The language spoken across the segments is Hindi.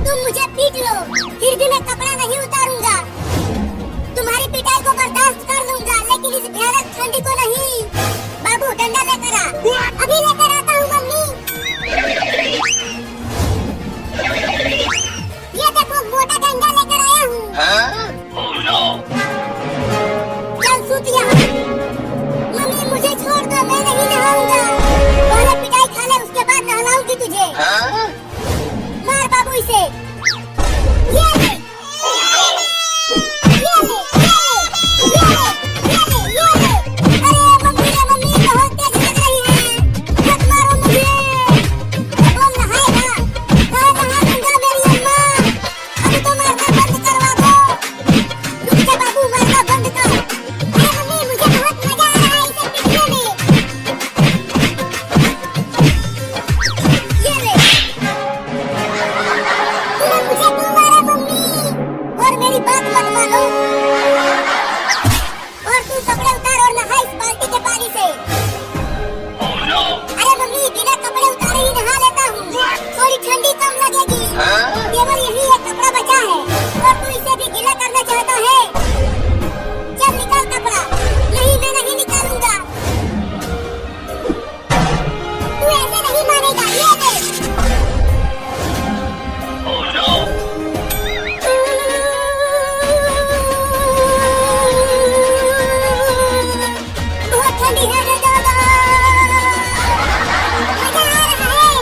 तुम मुझे पीट लो, फिर भी मैं कपड़ा नहीं उतारूंगा। तुम्हारी पिटाई को बर्दाश्त कर लूंगा, लेकिन इस भयानक ठंडी को नहीं। बाबू डंडा लेकर आ। अभी लेकर आता हूँ मम्मी। ये देखो मोटा डंडा लेकर आया हूँ। चल सूत यहाँ। मम्मी मुझे छोड़ दो, मैं नहीं नहाऊंगा। पहले पिटाई खा ले, उसके बाद नहलाऊंगी तुझे। मार बाबू इसे। ये ले। ये ले, ये ले, ये ले, ये ले, ये ले। अरे मम्मी बहुत तेज लग रही है। मत मारो मुझे। कौन नहाएगा? कहाँ नहा दूंगा मेरी अम्मा। अभी तो मारना बंद करवा दो। रुक जा बाबू, मारना बंद कर। अरे मम्मी मुझे बहुत मजा आ रहा है इसे पीटने में। ये ले। तूने मुझे क्यों मारा मम्मी? और मेरी बात मत मानो। और तू कपड़े उतार और नहा इस बाल्टी के पानी से। अरे मम्मी बिना कपड़े उतारे ही नहा लेता हूँ, थोड़ी ठंडी कम लगेगी। केवल यही एक कपड़ा बचा है और तू इसे भी गीला करना चाहता है। चल निकाल कपड़ा। नहीं मैं नहीं निकालूंगा। तू ऐसे नहीं मानेगा। ये देख। बहुत ठंडी है रे दादा। मजा आ रहा है।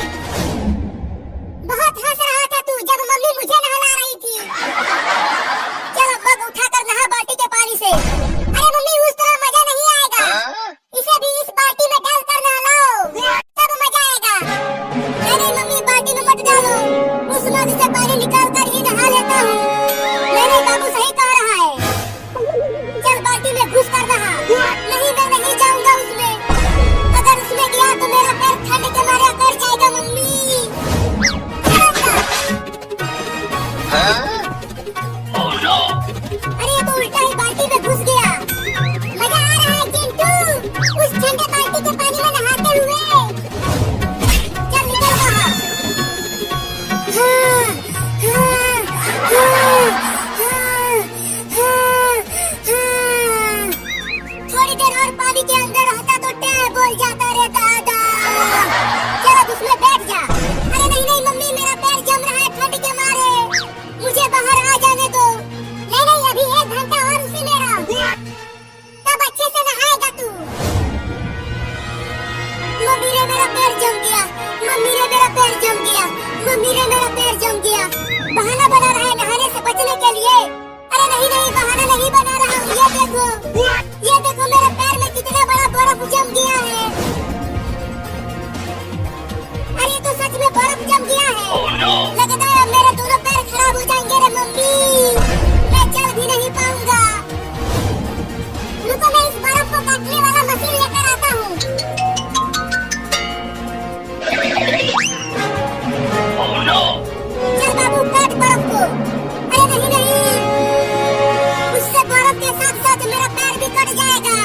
बहुत हंस रहा था तू जब मम्मी मुझे नहला रही थी। चल अब मग उठाकर नहा बाल्टी के पानी से। अरे मम्मी उस तरह मजा नहीं आएगा। इसे भी इस बाल्टी में डालकर नहलाओ, तब मजा आएगा। नहीं मम्मी बाल्टी में मत डालो, उस मग से पानी निकाल कर ही नहा लेता हूँ। नहीं बाबू सही कह रहा है। चल बाल्टी में घुस कर नहा। नहीं मैं नहीं जाऊंगा उसमें। अगर उसमें गया तो मेरा पैर ठंड के मारे अकड़ जाएगा मम्मी। चल अरे ये तो उल्टा ही बाल्टी में घुस गया। मजा आ रहा है चिंटू, उस ठंडे बाल्टी के पानी में नहाते हुए। चल निकल बाहर। थोड़ी देर और पानी के अंदर रहता तो टैब बोल जाता रे दादा। चल अब उसमें बैठ जा। अरे नहीं मम्मी मेरा पैर जम रहा है ठंड के मारे, मुझे बाहर आ जाने दो। नहीं अभी 1 घंटा और उसी में रह, तब अच्छे से नहाएगा तू। मम्मी रे मेरा पैर जम गया। मम्मी रे मेरा पैर जम गया। मम्मी रे मेरा पैर जम गया। बहाना बना रहा है नहाने से बचने के लिए। अरे नहीं बहाना नहीं बना रहा हूँ। ये देखो मेरे पैर में कितना बड़ा बर्फ जम गया है। अरे ये तो सच में बर्फ जम गया है। लगता है अब मेरे दोनों पैर खराब हो जाएंगे रे मम्मी। मैं चल भी नहीं पाऊंगा। रुको मैं इस बर्फ को काटने वाला मशीन लेकर आता हूँ। चल बाबू काट बर्फ को। अरे नहीं उससे बर्फ के साथ साथ मेरा पैर भी कट जाएगा।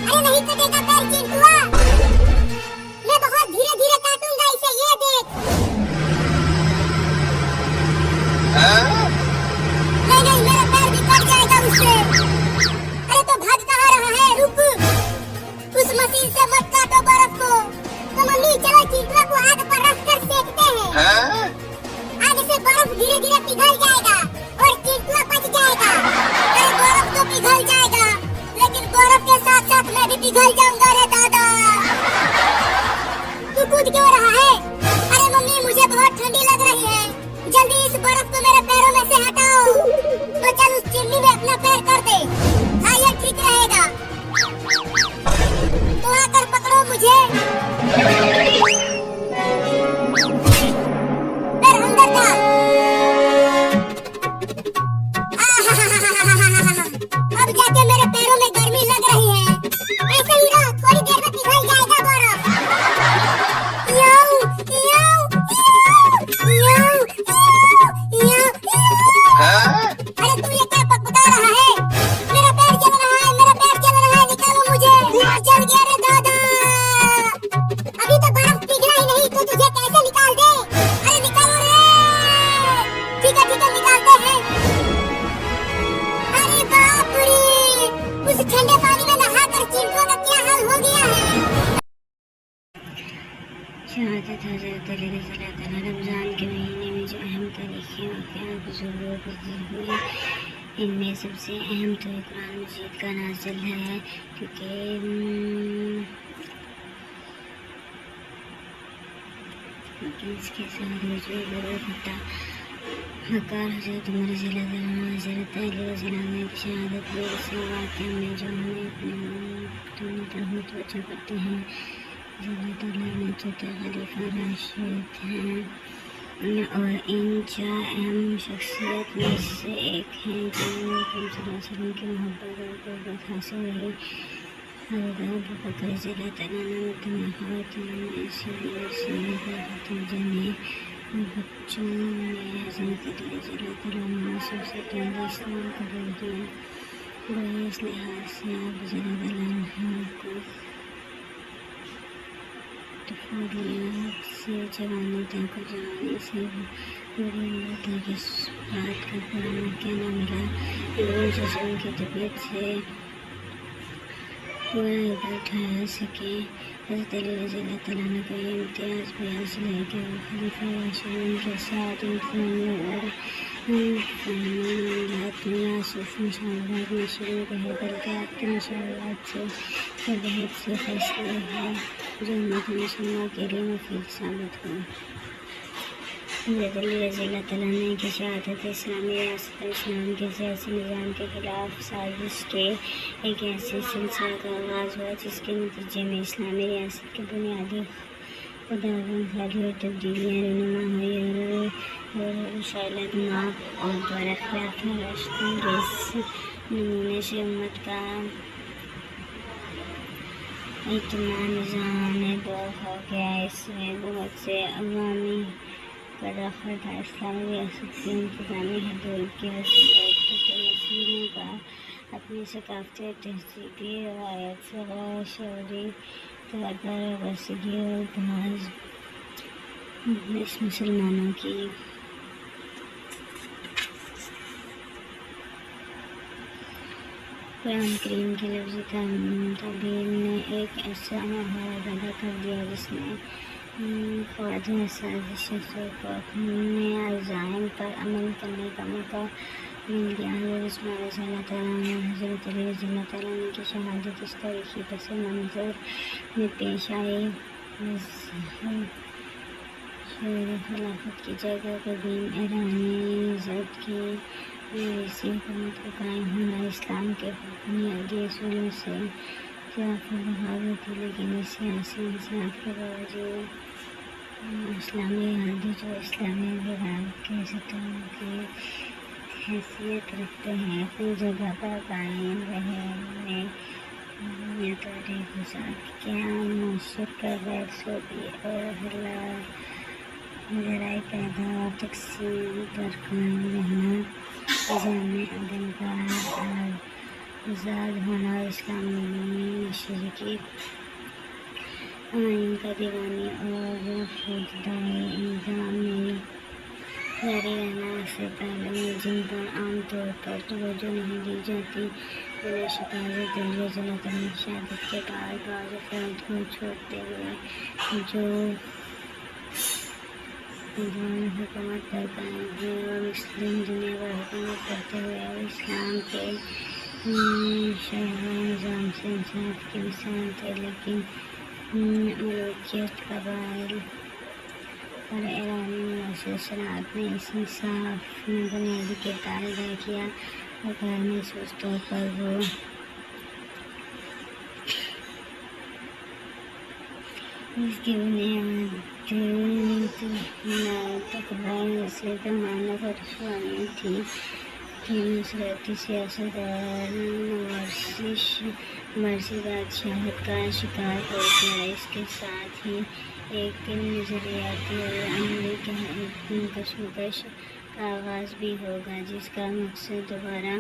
अरे नहीं कटेगा पैर चिंटुआ, मैं बहुत धीरे धीरे काटूंगा इसे। ये देख। नहीं मेरा पैर भी कट जाएगा उससे। अरे तो भाग कहाँ रहा है? रुक, उस मशीन से मत काटो बर्फ को। तो मम्मी चलो चिंटुआ को आग पर रख कर सेकते हैं। आग से बर्फ धीरे धीरे पिघल जाएगा और चिंटुआ बच जाएगा। अरे बर्फ तो पिघल जाएगा, लेकिन बर्फ के साथ साथ मैं भी पिघल जाऊंगा रे दादा। तू कूद क्यों रहा है? अरे मम्मी मुझे बहुत ठंडी लग रही है, जल्दी इस बर्फ को मेरे पैरों में से हटाओ। तो चल उस चिमनी में अपना पैर कर दे। हाँ ये ठीक रहेगा। तो आकर पकड़ो मुझे। पैर अंदर डाल। अब जाके मेरे पैरों में गर्मी लग रही है। ऐसे ही रहो, थोड़ी देर में पिघल जाएगा बर्फ। शहादत हज़रत अली रज़ियल्लाहु ताला रमज़ान के महीने में जो अहम तारीख़ी वाक़यात गुज़रे हुए, इनमें सबसे अहम तो कुरान मजीद का नाज़िल है, क्योंकि इसके साथ मुझे ज़रूर होता मकार हज़रत उमर रज़ियल्लाहु अन्हु हज़रत अली रज़ियल्लाहु अन्हु की शहादत हुई। इस वाक़या में जो हमें अपने तरफ मुतवज्जो करते हैं, अल्लाह ताला ने चौथे खलीफा राशिद हैं और इन 4 अहम शख्सियत में से एक हैं जिन्हें सल्लल्लाहु अलैहि वसल्लम की मोहब्बत और क़ुर्बत हासिल हुई। हज़रत अबू बकर रज़ियल्लाहु ताला अन्हु ने बच्चों में हज़रत अली रज़ियल्लाहु ताला अन्हु सबसे पहले इस्लाम कबूल किया। गोया इस लिहाज से आप रज़ियल्लाहु ताला अन्हु को तफूलियत से जवानी तक और जवानी से बड़ी उम्र तक इस बात का पूरा क्या न मिला कि उनकी तबीयत से पूरा इधर ठहरा सके। हज़रत अली रज़ियल्लाहु ताला अन्हु को ये इम्तियाज़ भी हासिल है कि वो खलीफा राशिदीन के साथ इंसानी और सूफ़ी मशावरात में शरीक है, बल्कि आपके मशावरात से बहुत से फैसले हैं जो उम्मत मुसलमान के लिए मुफीद साबित हो। हज़रत अली रज़ियल्लाहु ताला अन्हु की शहादत इस्लामी रियासत इस्लाम के सियासी निज़ाम के खिलाफ साजिश के एक ऐसे सिलसिले का आगाज़ हुआ जिसके नतीजे में इस्लामी रियासत के बुनियादी खुदाबंदी और तब्दीलियाँ रूनुमा हुई और शैलत माप और द्वारा खिलाफा राशिदीन के इस नमूने से उम्मत का इज्तिमाई निज़ाम दौर हो गया। इसमें बहुत से अवामी का दखल था। इस्लामी रियासत की इंतज़ामी हदूद की वसीयत मुस्लिमों का अपनी सकाफ़ती और तहज़ीबी रवायत से गैर शऊरी तौर पर वाबस्तगी और बाज़ मुसलमानों की कुरान करीम के लफ्ज़ी ताबीर ने एक ऐसा माहौल पैदा कर दिया जिसने ख्वाजा साजिशों को अपने अज़ाइम पर अमल करने का मौका मिल गया। हज़रत उस्मान रज़ियल्लाहु ताला अन्हु हज़रत अली रज़ियल्लाहु ताला अन्हु की शहादत इस तारीख़ी पस मंज़र में पेश आई। खिलाफत की जगह कदीम ईरानी इज़्ज़त की इसी हुकूमत का कायम होना इस्लाम के बुनियादी असूलों से खिलाफ बगावत थी, लेकिन सियासी इंसाफ के बावजूद इस्लामी इरादे जो इस्लामी विभाग के सतहों की हैसियत रखते हैं अपनी जगह पर कायम रहे। उन्हें तारीख गुज़ार क्या मशक़ का गैर सोबी और ज़राए पैदा और तक़सीम पर कायम रहना, निज़ाम अदल का आज़ाद होना और इस्लामी मशरिकी आइन का दीवानी और खुदाई निज़ाम में जारी रहना से पहले जिन पर आम तौर पर तवज्जो नहीं दी जाती, उन्हें हज़रत अली रज़ियल्लाहु ताला की शहादत के बाद बाज़ अफ़राद को छोड़ते हुए जो हुकूमत पर कायम है और मुस्लिम दुनिया पर हुकूमत करते हुए और इस्लाम के शरअ निज़ाम से इंसाफ की मिसाल थे, लेकिन मलूकियत कबाइल और ईरानी मुआसर सनअत ने इस इंसाफ में बुनियादी किरदार अदा किया और गैर महसूस तौर पर वो इसकी बुनियाद तकबाइल से जमानत और रशवानी थी कि नुसरती सियासत और मर्सी बादशाहत का शिकार हो गया। इसके साथ ही एक नज़रियाती और अमली कशमकश का आगाज़ भी होगा, जिसका मकसद दोबारा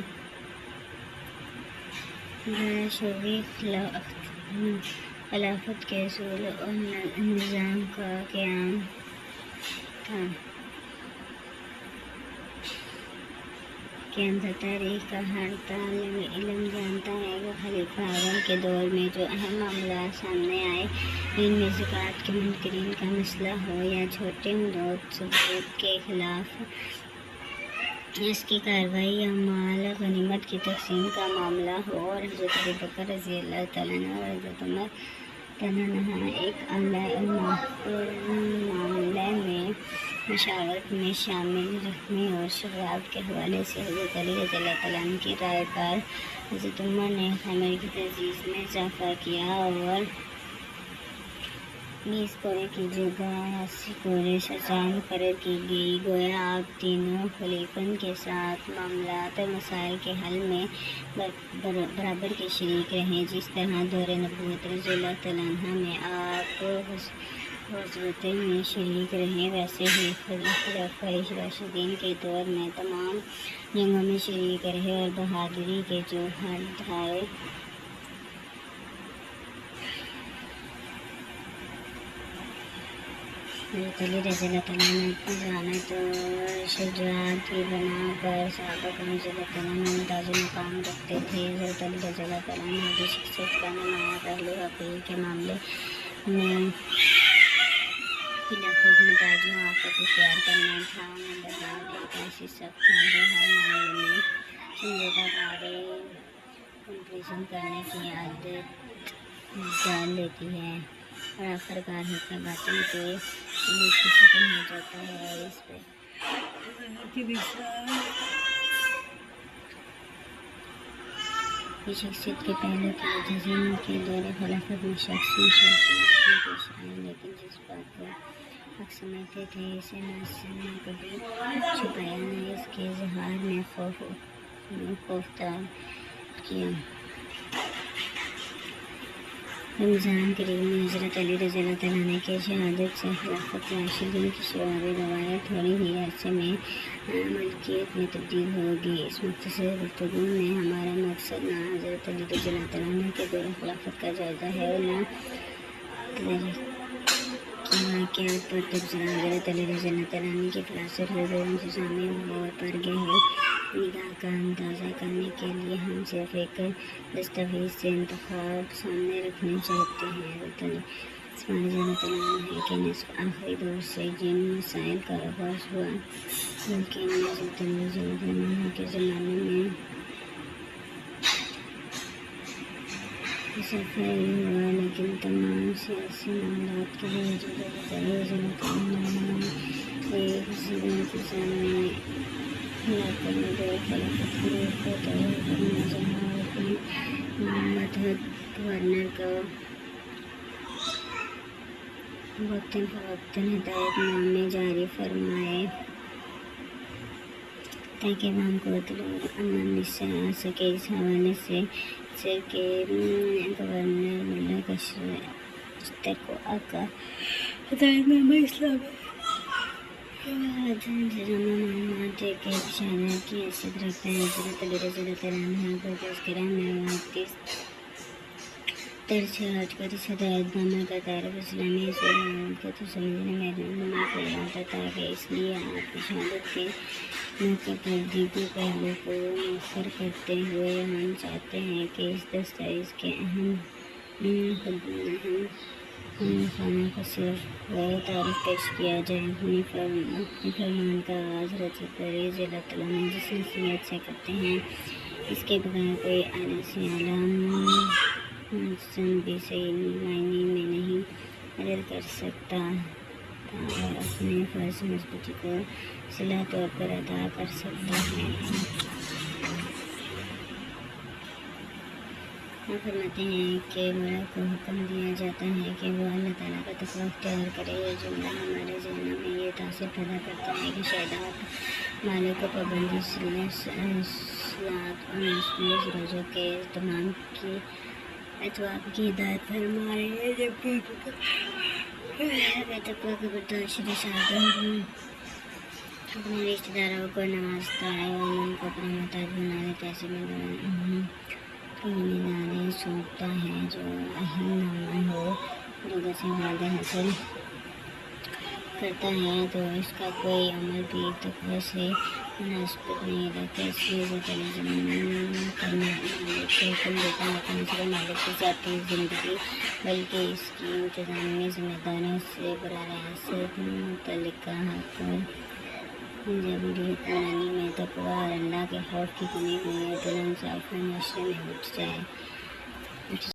गैर शऊरी खिलाफत के असूल और निज़ाम का क़याम था। के अंदर तारीख का हर तालिब इल्म जानता है कि खलीफा अव्वल के दौर में जो अहम मामला सामने आए, इनमें ज़कात के मुनकरीन का मसला हो या छोटे मदद सबूत के खिलाफ इसकी कार्रवाई या माल गनीमत की तकसीम का मामला हो, और हज़रत अबू बकर रज़ी अल्लाह तआला अन्हु और हज़रत उमर तनहा एक मामले में मशावरत में शामिल रखने और शराब के हवाले से हज़रत अली रज़ी अल्लाह तआला अन्हु की राय पर हज़रत उमर ने खमर की तजवीज़ में इजाफ़ा किया और 20 कोड़े की जगह 80 कोड़े सजा मुकर्रर की गई। गोया आप तीनों खलीफन के साथ मामलात और मसाइल के हल में बराबर के शरीक रहें। जिस तरह दौर नबूवत रज़ी अल्लाह तआला अन्हा में आप ग़ज़वत में शरीक रहें, वैसे ही खुलाफ़ाए राशिदीन के दौर में तमाम जंगों में शरीक रहे और बहादुरी के जो हल ढाए हज़रत अली रज़ी अल्लाह तआला अन्हु की ज़ानत और शुजाअत की बना पर सहाबा करम रज़ी अल्लाह तआला अन्हुम ताज़ मकाम रखते थे। हज़रत अली रज़ी अल्लाह तआला अन्हु की शख्सियत का नुमाया पहलू हक़ीक़ के मामले में बिला खौफ नताइज में आफ़त इख्तियार करना था। नंबर 2 एक ऐसी सख्त है जो हर मामले में समझौता बारे कंप्लीशन करने की आदत डाल लेती है और आखिरकार हिस्सा बातिल के उम्मीद से ख़त्म हो जाता है और इस पर ये शख्सियत के पहलू की वजह के दौरे खिलाफत में शख्स पेश आए, लेकिन जिस बात को हक समझते थे इसे न कभी छुपाया न इसके इजहार में खौफदार किया। रमज़ान करीम में हज़रत अली रज़ी अल्लाह तआला अन्हु के शहादत से खिलाफत राशिदीन की शुमारी रवायत थोड़ी ही अरसे में मलकियत में तब्दील होगी। इस मुख्तसर गुफ्तगू में हमारा मकसद न हज़रत अली रज़ी अल्लाह तआला अन्हु के दौर खिलाफत का जायज़ा है और न वाक़यात पर तबसरा। हज़रत अली रज़ी अल्लाह तआला अन्हु की फ़रासत हज़रत इंतज़ामी और पर गहरे निगाह का अंदाज़ा करने के लिए हम सिर्फ एक दस्तावेज़ से इंतखाब सामने रखना चाहते हैं। हज़रत अली है कि निस्फ़ आखिरी दौर से जिन मसाइल का आगाज़ हुआ उनके हज़रत अली के ज़माने में सफ़र हुआ, लेकिन तमाम सियासी मामलात के बावजूद एक इंतज़ाम में इलाक़े में दो खिलाफत ग्रुप को तैयार करना जहाँ अपने मतहद गवर्नर को वक्तन फ़वक्तन हिदायतनामे जारी फरमाए ताकि अवाम को अदल और अमन से आ सके। इस हवाले से के गवर्नर मुल्ला कशतर को आका हिदायतनामा इस्लामी मालूमात के इशारा की हैसियत रखता है। हज़रत अली रज़ी अल्लाह तआला अन्हु को तज़किरा में 38 तरह हटकर इस हिदायतनामा का तारुफ इस्लामी उसूल को तो समझने में रहनुमा करवाता था कि इसलिए आपकी शहादत के मौके पर दीगर पहलू को मुअख्खर करते हुए हम चाहते हैं कि इस दस्तावेज़ के अहम खाना को सिर्फ वह तारीफ पेश किया जाए। अपनी फरमान का आगाज़ हज़रत अली रज़ी अल्लाह तआला अन्हु जिस नसीहत से करते हैं इसके बगैर कोई आला से आला मुंसम भी सही मायने में नहीं अदा कर सकता था और अपने फ़र्ज़ मजबूती को सिला तौर पर अदा कर सकता है। फरमाते हैं कि मुल्क को हुक्म दिया जाता है कि वो अल्लाह ताला का तक़वा इख्तियार करे। ये जुमला हमारे ज़हनों में ये तासीर पैदा करता है कि शायद आप मालिक को पाबंदी सलात और मुस्लिम रोज़ों के इस्तेमाल की अतवाब की हिदायत फरमा रहे हैं, जबकि तक़वा के बर्दाश्त अपने रिश्तेदारों को नवाजता है और उनको अपना मोहताज बना देता है। ऐसे में ज़िम्मेदारी सौंपता है जो अहम न हो, लोगों से फ़ायदा हासिल करता है तो इसका कोई अमल भी तकवा से मुनासिब नहीं रहता, इसलिए ज़िंदगी करना मालिक को हुक्म देता है कि सिर्फ मालिक की जाती ज़िंदगी बल्कि इसकी इंतज़ामी जिम्मेदारियों से बराह रास्त मुतल्लिक़ हक़ जबरियत बनानी में तकवा और अल्लाह के खौफ की कमी हुई है, दिल इंसाफ और नशे में उठ जाए।